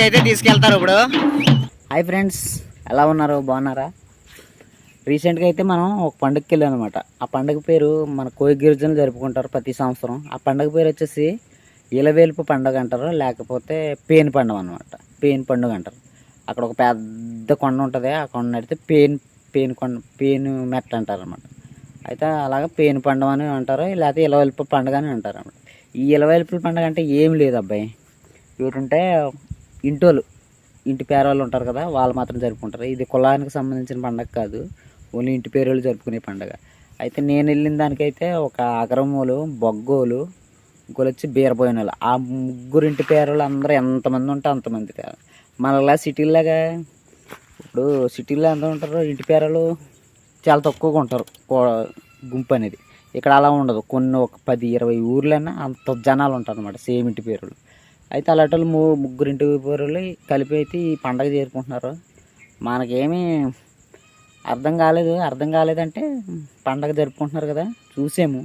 అయితే తీసుకెళ్తారు ఇప్పుడు. హాయ్ ఫ్రెండ్స్, ఎలా ఉన్నారు? బాగున్నారా? రీసెంట్గా అయితే మనం ఒక పండుగకి వెళ్ళాం అనమాట. ఆ పండుగ పేరు మన కోయ గిరిజనులు జరుపుకుంటారు ప్రతి సంవత్సరం. ఆ పండుగ పేరు వచ్చేసి ఇలవేల్పు పండుగ అంటారు, లేకపోతే పేను పండుగ అనమాట. పేను పండుగ అంటారు. అక్కడ ఒక పెద్ద కొండ ఉంటుంది. ఆ కొండ నడితే పేను మెట్ట అంటారు అనమాట. అయితే అలాగ పేను పండుగ అని అంటారు, లేకపోతే ఇలవేల్పు పండుగ అని అంటారు అనమాట. ఈ ఇలవేల్పు పండుగ అంటే ఏం లేదు అబ్బాయి. ఏంటంటే ఇంటి పేరవాళ్ళు ఉంటారు కదా, వాళ్ళు మాత్రం జరుపుకుంటారు. ఇది కులానికి సంబంధించిన పండుగ కాదు, ఓన్లీ ఇంటి పేరోళ్ళు జరుపుకునే పండుగ. అయితే నేను వెళ్ళిన దానికైతే ఒక అగరమూలు, బొగ్గోలు, ఇంకోళ్ళు వచ్చి బీరబోయినోళ్ళు, ఆ ముగ్గురింటి పేరోళ్ళు అందరూ ఎంతమంది ఉంటే అంతమంది. మనలా సిటీలాగా ఇప్పుడు సిటీలో ఎంత ఉంటారు ఇంటి పేరోళ్ళు, చాలా తక్కువగా ఉంటారు గుంపు అనేది. ఇక్కడ అలా ఉండదు. కొన్ని ఒక 10-20 ఊర్లైనా అంత జనాలు ఉంటారు అనమాట, సేమ్ ఇంటి పేరోళ్ళు. అయితే అలాంటి వాళ్ళు ముగ్గురింటి పేరోళ్ళు కలిపి అయితే ఈ పండగ చేరుకుంటున్నారు. మనకేమీ అర్థం కాలేదంటే పండగ జరుపుకుంటున్నారు కదా, చూసాము.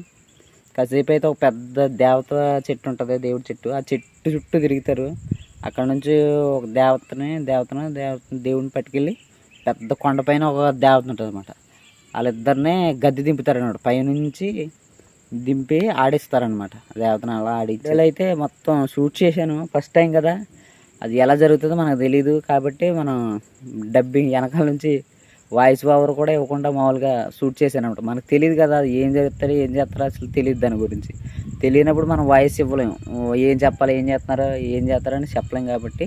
కాసేపు అయితే ఒక పెద్ద దేవత చెట్టు ఉంటుంది, దేవుడి చెట్టు. ఆ చెట్టు చుట్టూ తిరుగుతారు. అక్కడ నుంచి ఒక దేవుడిని పట్టుకెళ్ళి పెద్ద కొండపైన ఒక దేవత ఉంటుంది అనమాట. వాళ్ళిద్దరినే గద్దె దింపుతారు అన్నమాట. పైనుంచి దింపి ఆడిస్తారనమాట దేవతను. అలా అయితే మొత్తం షూట్ చేశాను, ఫస్ట్ టైం కదా. అది ఎలా జరుగుతుందో మనకు తెలీదు కాబట్టి మనం డబ్బింగ్ వెనకాల నుంచి వాయిస్ ఓవర్ కూడా ఇవ్వకుండా మామూలుగా షూట్ చేశాను అనమాట. మనకు తెలియదు కదా అది ఏం చేస్తారో అసలు తెలియదు. దాని గురించి తెలియనప్పుడు మనం వాయిస్ ఇవ్వలేము. ఏం చెప్పాలి, ఏం చేస్తారని చెప్పలేం. కాబట్టి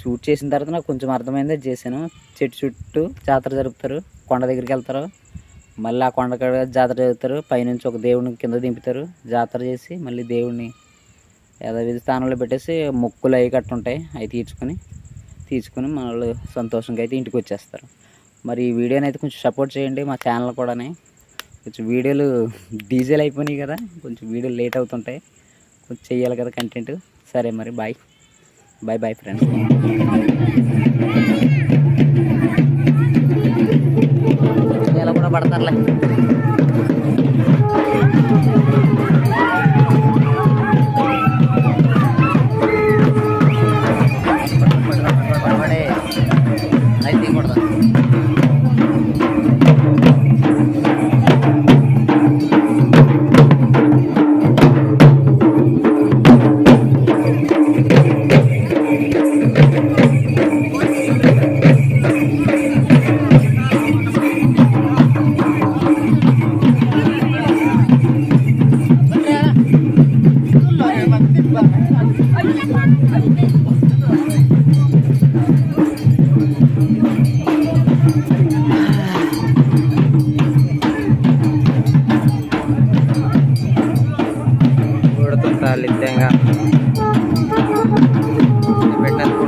షూట్ చేసిన తర్వాత నాకు కొంచెం అర్థమైందే చేశాను. చెట్టు చుట్టూ జాతర జరుపుతారు, కొండ దగ్గరికి వెళ్తారు, మళ్ళీ ఆ కొండ జాతర జరుగుతారు. పైనుంచి ఒక దేవుడిని కింద దింపుతారు, జాతర చేసి మళ్ళీ దేవుడిని యథావిధి స్థానంలో పెట్టేసి మొక్కులు అవి కట్టుంటాయి, అవి తీసుకుని మనల్ని సంతోషంగా అయితే ఇంటికి వచ్చేస్తారు. మరి ఈ వీడియోని అయితే కొంచెం సపోర్ట్ చేయండి, మా ఛానల్ కూడా. కొంచెం వీడియోలు డీజేలు అయిపోయినాయి కదా, కొంచెం వీడియోలు లేట్ అవుతుంటాయి, కొంచెం చెయ్యాలి కదా కంటెంట్. సరే మరి బాయ్ ఫ్రెండ్స్. ఇలా కూడా పడతారులే. నిత్యంగా పెట్టినందుకు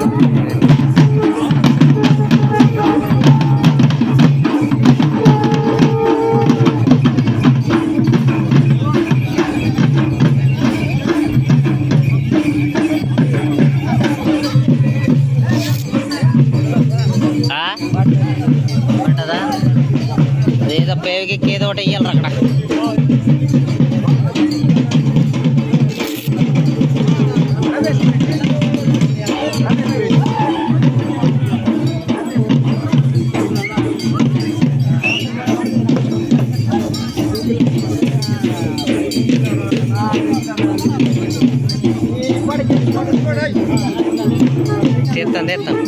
ఉంటుందా? ఏదో పేరుకి ఏదో ఒకటి వెయ్యాలి అక్కడ. చేస్తాను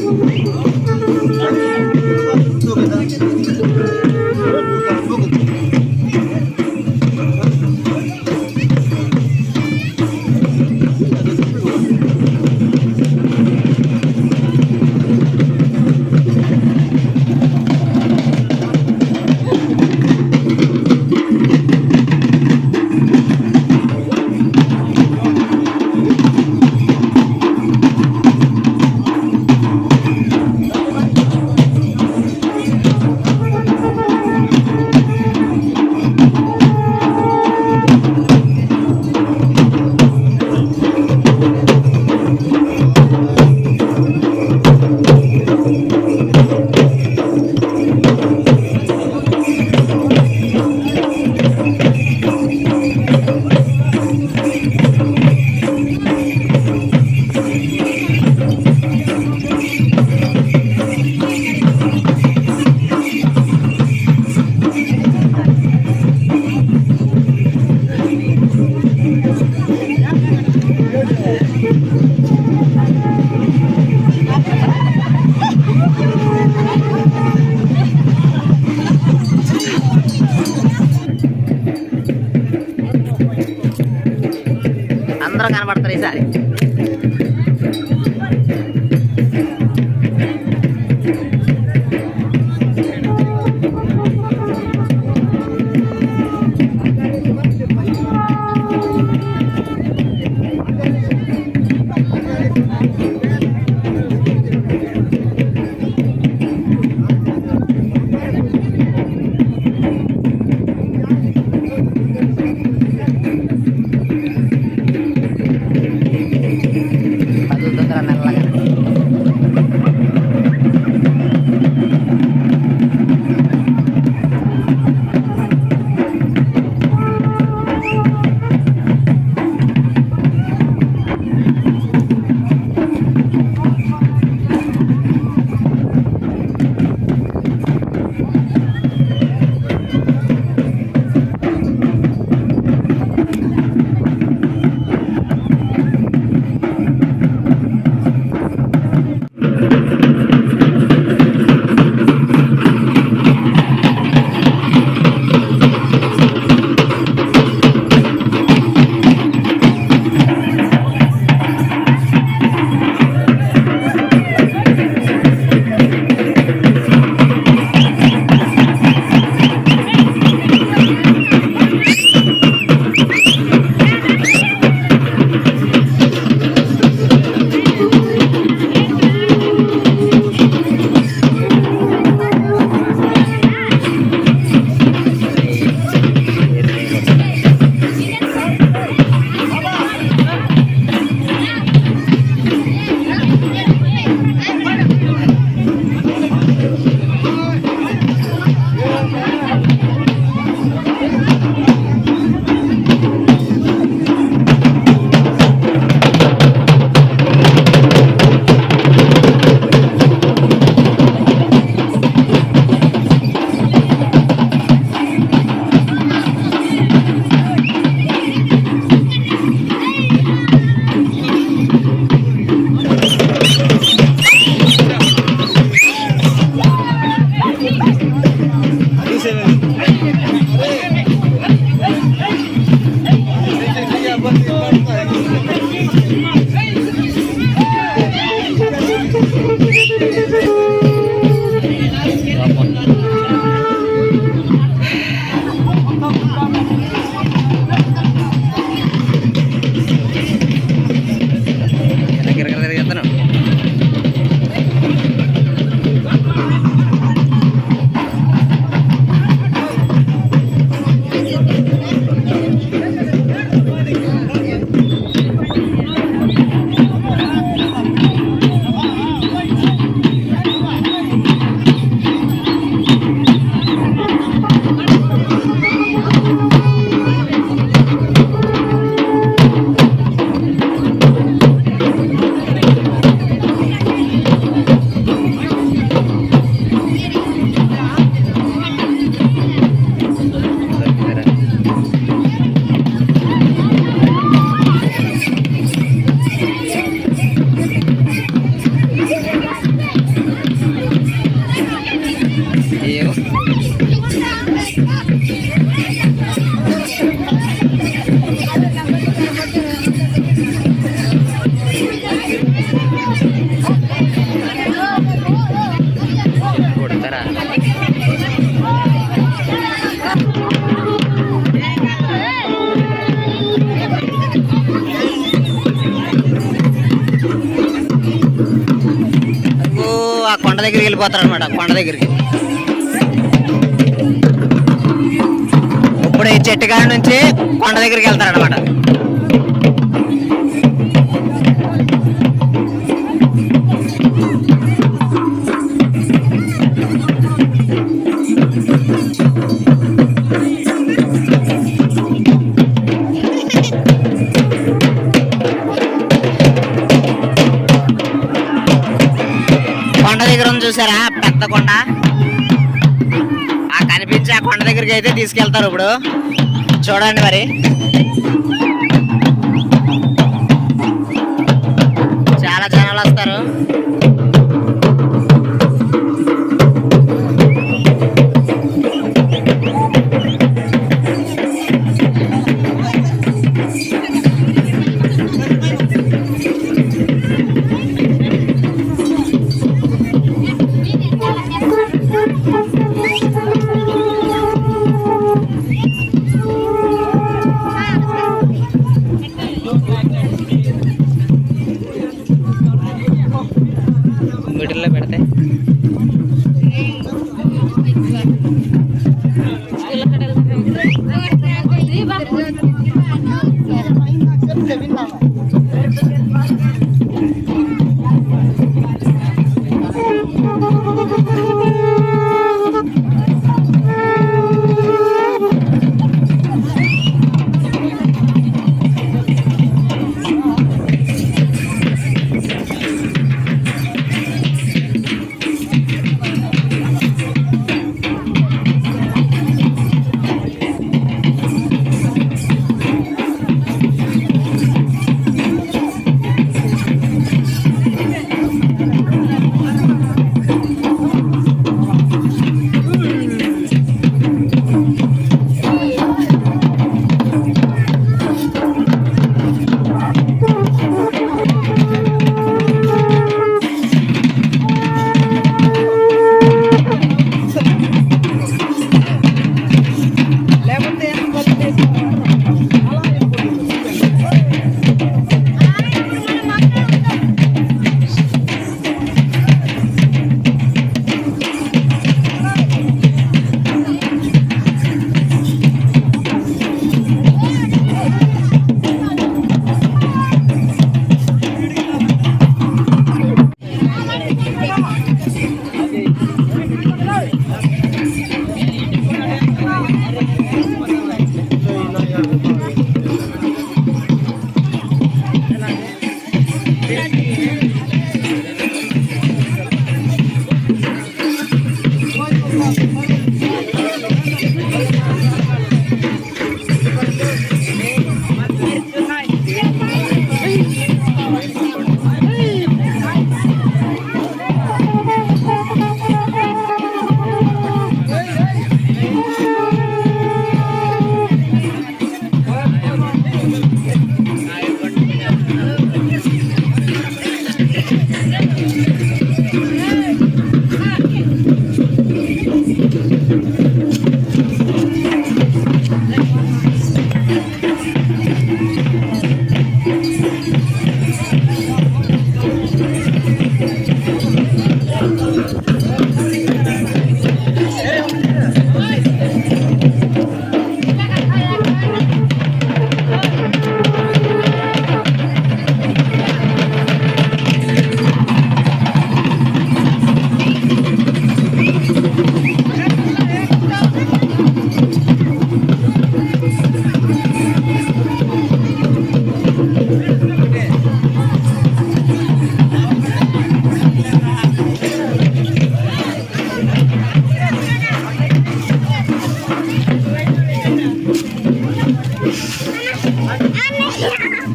అందరూ కనబడతారు ఈసారి. కొండ దగ్గరికి వెళ్ళిపోతారు అనమాట. కొండ దగ్గరికి ఇప్పుడు ఈ చెట్టు కాడ నుంచి కొండ దగ్గరికి వెళ్తారనమాట. కొండ దగ్గర చూసారా పెద్ద కొండ, ఆ కనిపించే ఆ కొండ దగ్గరికి అయితే తీసుకెళ్తారు. ఇప్పుడు చూడండి మరి చాలా జనాలు వస్తారు.